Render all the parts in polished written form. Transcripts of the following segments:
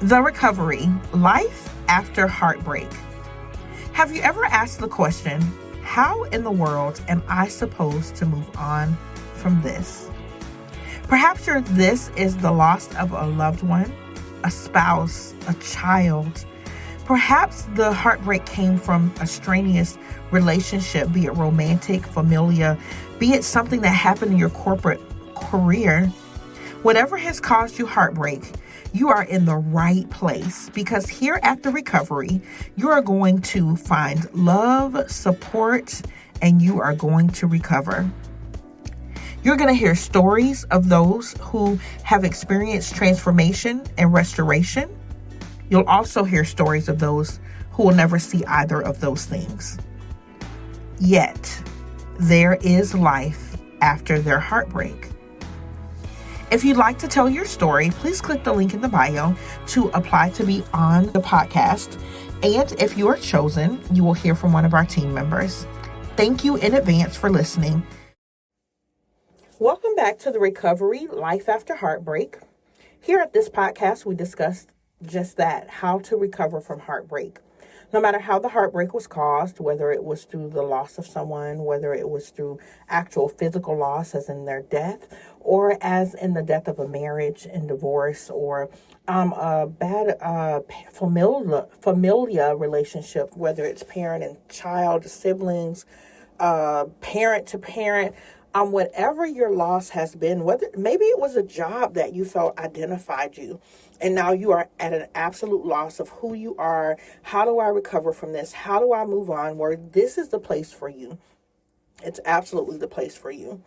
The recovery, life after heartbreak. Have you ever asked the question, how in the world am I supposed to move on from this? Perhaps this is the loss of a loved one, a spouse, a child. Perhaps the heartbreak came from a strenuous relationship, be it romantic, familiar, be it something that happened in your corporate career. Whatever has caused you heartbreak, you are in the right place, because here at the recovery, you are going to find love, support, and you are going to recover. You're going to hear stories of those who have experienced transformation and restoration. You'll also hear stories of those who will never see either of those things. Yet, there is life after their heartbreak. If you'd like to tell your story, please click the link in the bio to apply to be on the podcast. And if you are chosen, you will hear from one of our team members. Thank you in advance for listening. Welcome back to the Recovery, Life After Heartbreak. Here at this podcast, we discuss just that, how to recover from heartbreak. No matter how the heartbreak was caused, whether it was through the loss of someone, whether it was through actual physical loss as in their death, or as in the death of a marriage and divorce, or a bad familia relationship, whether it's parent and child, siblings, parent to parent, whatever your loss has been, whether maybe it was a job that you felt identified you, and now you are at an absolute loss of who you are. How do I recover from this? How do I move on? Where this is the place for you. It's absolutely the place for you.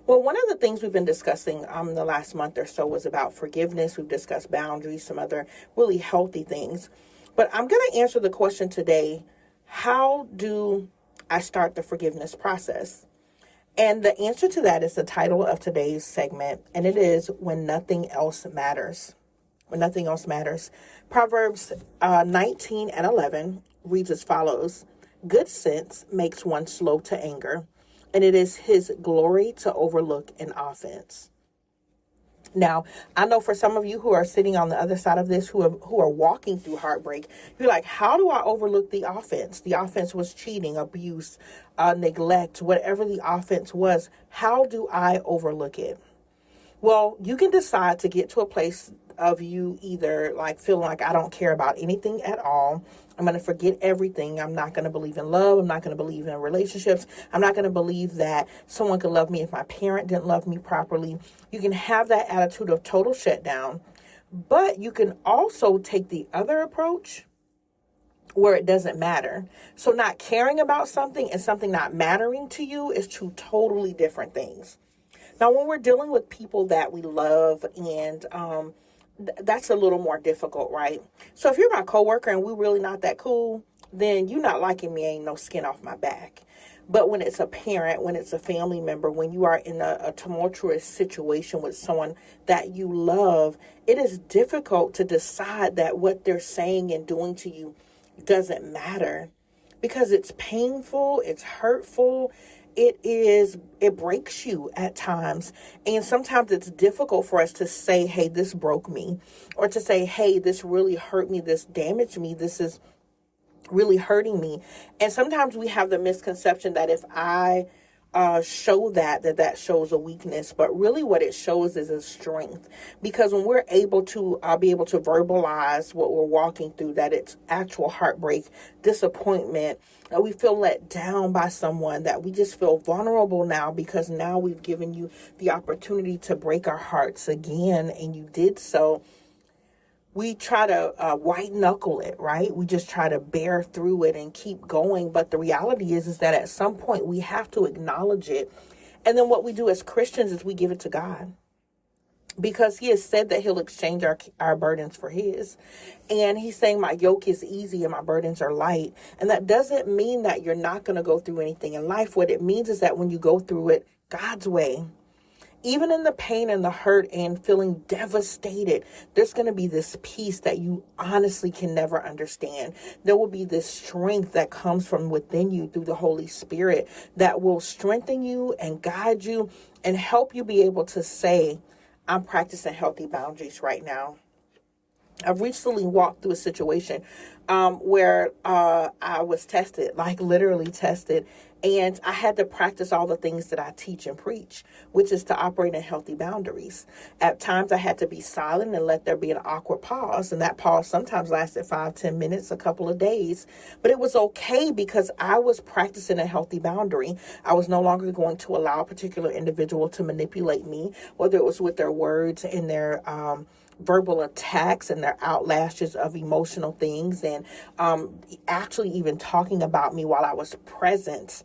Well, one of the things we've been discussing the last month or so was about forgiveness. We've discussed boundaries, some other really healthy things. But I'm going to answer the question today, how do I start the forgiveness process? And the answer to that is the title of today's segment, and it is When Nothing Else Matters. When nothing else matters. Proverbs 19:11 reads as follows: good sense makes one slow to anger, and it is his glory to overlook an offense. Now, I know for some of you who are sitting on the other side of this, who are walking through heartbreak, you're like, how do I overlook the offense? The offense was cheating, abuse, neglect, whatever the offense was. How do I overlook it? Well, you can decide to get to a place of you either like feeling like I don't care about anything at all. I'm going to forget everything. I'm not going to believe in love. I'm not going to believe in relationships. I'm not going to believe that someone could love me if my parent didn't love me properly. You can have that attitude of total shutdown, but you can also take the other approach where it doesn't matter. So not caring about something and something not mattering to you is two totally different things. Now, when we're dealing with people that we love and that's a little more difficult, right? So if you're my coworker and we're really not that cool, then you not liking me ain't no skin off my back. But when it's a parent, when it's a family member, when you are in a tumultuous situation with someone that you love, it is difficult to decide that what they're saying and doing to you doesn't matter, because it's painful, it's hurtful. It breaks you at times. And sometimes it's difficult for us to say, hey, this broke me, or to say, hey, this really hurt me. This damaged me. This is really hurting me. And sometimes we have the misconception that if I show that shows a weakness, but really what it shows is a strength, because when we're able to be able to verbalize what we're walking through, that it's actual heartbreak, disappointment, that we feel let down by someone, that we just feel vulnerable now because now we've given you the opportunity to break our hearts again, and you did so. We try to white knuckle it, right? We just try to bear through it and keep going. But the reality is that at some point we have to acknowledge it. And then what we do as Christians is we give it to God, because he has said that he'll exchange our burdens for his. And he's saying my yoke is easy and my burdens are light. And that doesn't mean that you're not going to go through anything in life. What it means is that when you go through it God's way, even in the pain and the hurt and feeling devastated, there's going to be this peace that you honestly can never understand. There will be this strength that comes from within you through the Holy Spirit that will strengthen you and guide you and help you be able to say, I'm practicing healthy boundaries right now. I've recently walked through a situation where I was tested, like literally tested, and I had to practice all the things that I teach and preach, which is to operate in healthy boundaries. At times, I had to be silent and let there be an awkward pause, and that pause sometimes lasted 5-10 minutes, a couple of days, but it was okay because I was practicing a healthy boundary. I was no longer going to allow a particular individual to manipulate me, whether it was with their words and their verbal attacks and their outlashes of emotional things, and actually even talking about me while I was present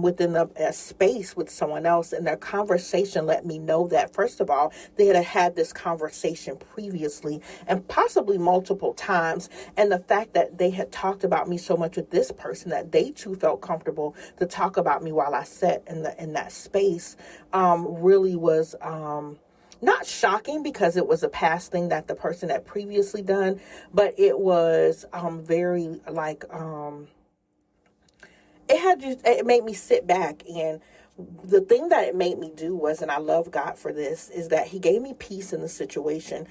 within a space with someone else. And their conversation let me know that, first of all, they had this conversation previously and possibly multiple times. And the fact that they had talked about me so much with this person that they too felt comfortable to talk about me while I sat in that space really was not shocking, because it was a past thing that the person had previously done, but it was very like it made me sit back. And the thing that it made me do was, and I love God for this, is that he gave me peace in the situation.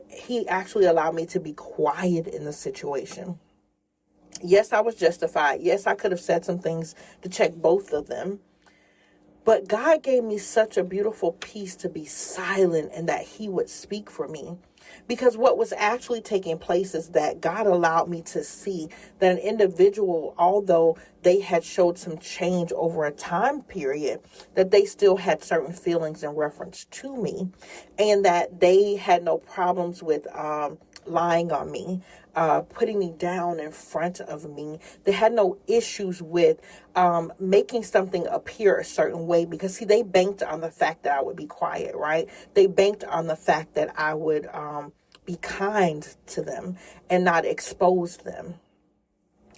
He actually allowed me to be quiet in the situation. Yes, I was justified. Yes, I could have said some things to check both of them. But God gave me such a beautiful peace to be silent and that he would speak for me. Because what was actually taking place is that God allowed me to see that an individual, although they had showed some change over a time period, that they still had certain feelings in reference to me, and that they had no problems with lying on me, putting me down in front of me. They had no issues with making something appear a certain way, because see, they banked on the fact that I would be quiet, right? They banked on the fact that I would be kind to them and not expose them.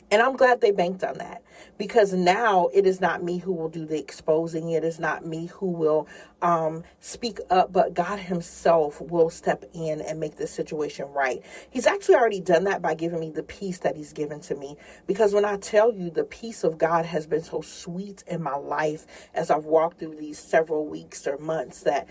And I'm glad they banked on that, because now it is not me who will do the exposing. It is not me who will speak up, but God himself will step in and make this situation right. He's actually already done that by giving me the peace that he's given to me. Because when I tell you, the peace of God has been so sweet in my life as I've walked through these several weeks or months that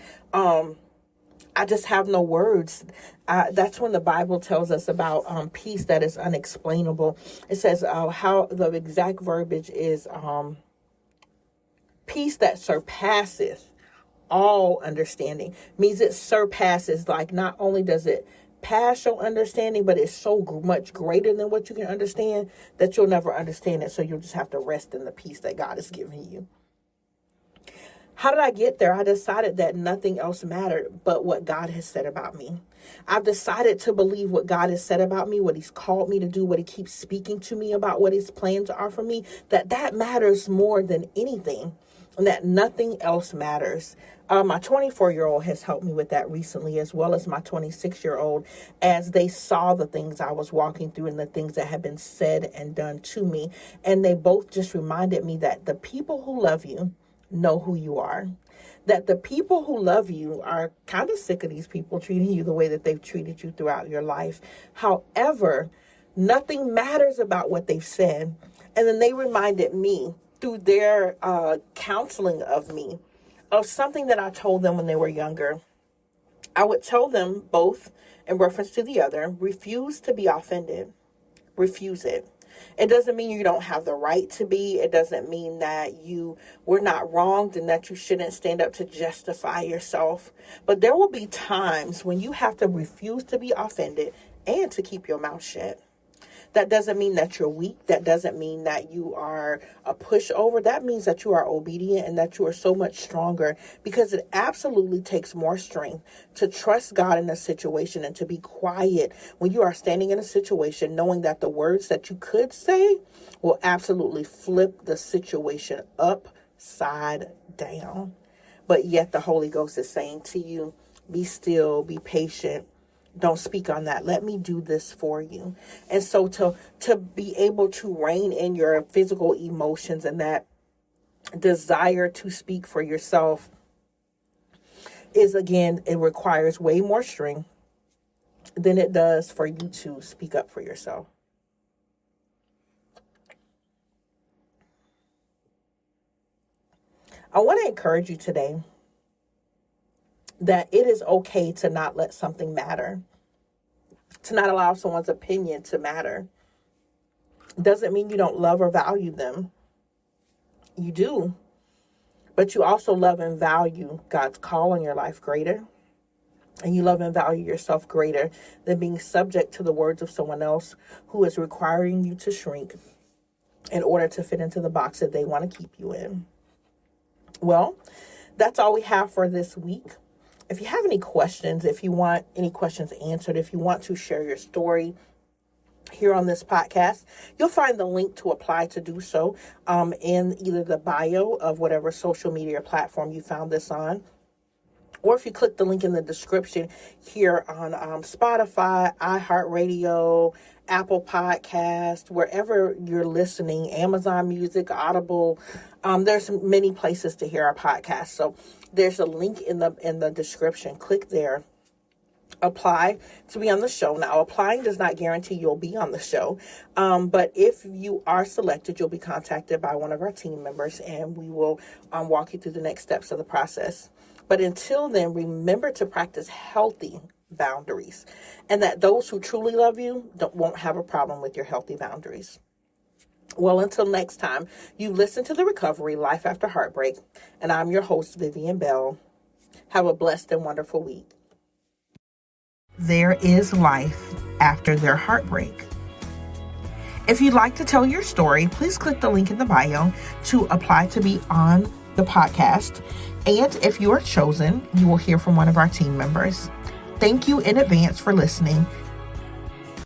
I just have no words. That's when the Bible tells us about peace that is unexplainable. It says how the exact verbiage is peace that surpasseth all understanding. Means it surpasses, like not only does it pass your understanding, but it's so much greater than what you can understand that you'll never understand it. So you'll just have to rest in the peace that God has given you. How did I get there? I decided that nothing else mattered but what God has said about me. I've decided to believe what God has said about me, what he's called me to do, what he keeps speaking to me about, what his plans are for me, that matters more than anything, and that nothing else matters. My 24-year-old has helped me with that recently, as well as my 26-year-old, as they saw the things I was walking through and the things that had been said and done to me. And they both just reminded me that the people who love you know who you are, that the people who love you are kind of sick of these people treating you the way that they've treated you throughout your life. However, nothing matters about what they've said. And then they reminded me through their counseling of me of something that I told them when they were younger. I would tell them both in reference to the other, refuse to be offended. Refuse it. It doesn't mean you don't have the right to be. It doesn't mean that you were not wronged and that you shouldn't stand up to justify yourself. But there will be times when you have to refuse to be offended and to keep your mouth shut. That doesn't mean that you're weak. That doesn't mean that you are a pushover. That means that you are obedient and that you are so much stronger, because it absolutely takes more strength to trust God in a situation and to be quiet when you are standing in a situation, knowing that the words that you could say will absolutely flip the situation upside down. But yet the Holy Ghost is saying to you, be still, be patient. Don't speak on that. Let me do this for you. And so to be able to rein in your physical emotions and that desire to speak for yourself is, again, it requires way more strength than it does for you to speak up for yourself. I want to encourage you today that it is okay to not let something matter. to not allow someone's opinion to matter. Doesn't mean you don't love or value them. You do. But you also love and value God's call on your life greater. And you love and value yourself greater than being subject to the words of someone else who is requiring you to shrink in order to fit into the box that they want to keep you in. Well, that's all we have for this week. If you have any questions, if you want any questions answered, if you want to share your story here on this podcast, you'll find the link to apply to do so in either the bio of whatever social media platform you found this on, or if you click the link in the description here on Spotify, iHeartRadio, Apple Podcast, wherever you're listening, Amazon Music, Audible. There's many places to hear our podcast. So there's a link in the description. Click there. Apply to be on the show. Now, applying does not guarantee you'll be on the show, but if you are selected, you'll be contacted by one of our team members, and we will walk you through the next steps of the process. But until then, remember to practice healthy boundaries, and that those who truly love you won't have a problem with your healthy boundaries. Well, until next time, you've listened to The Recovery, Life After Heartbreak, and I'm your host, Vivian Bell. Have a blessed and wonderful week. There is life after their heartbreak. If you'd like to tell your story, please click the link in the bio to apply to be on the podcast. And if you are chosen, you will hear from one of our team members. Thank you in advance for listening,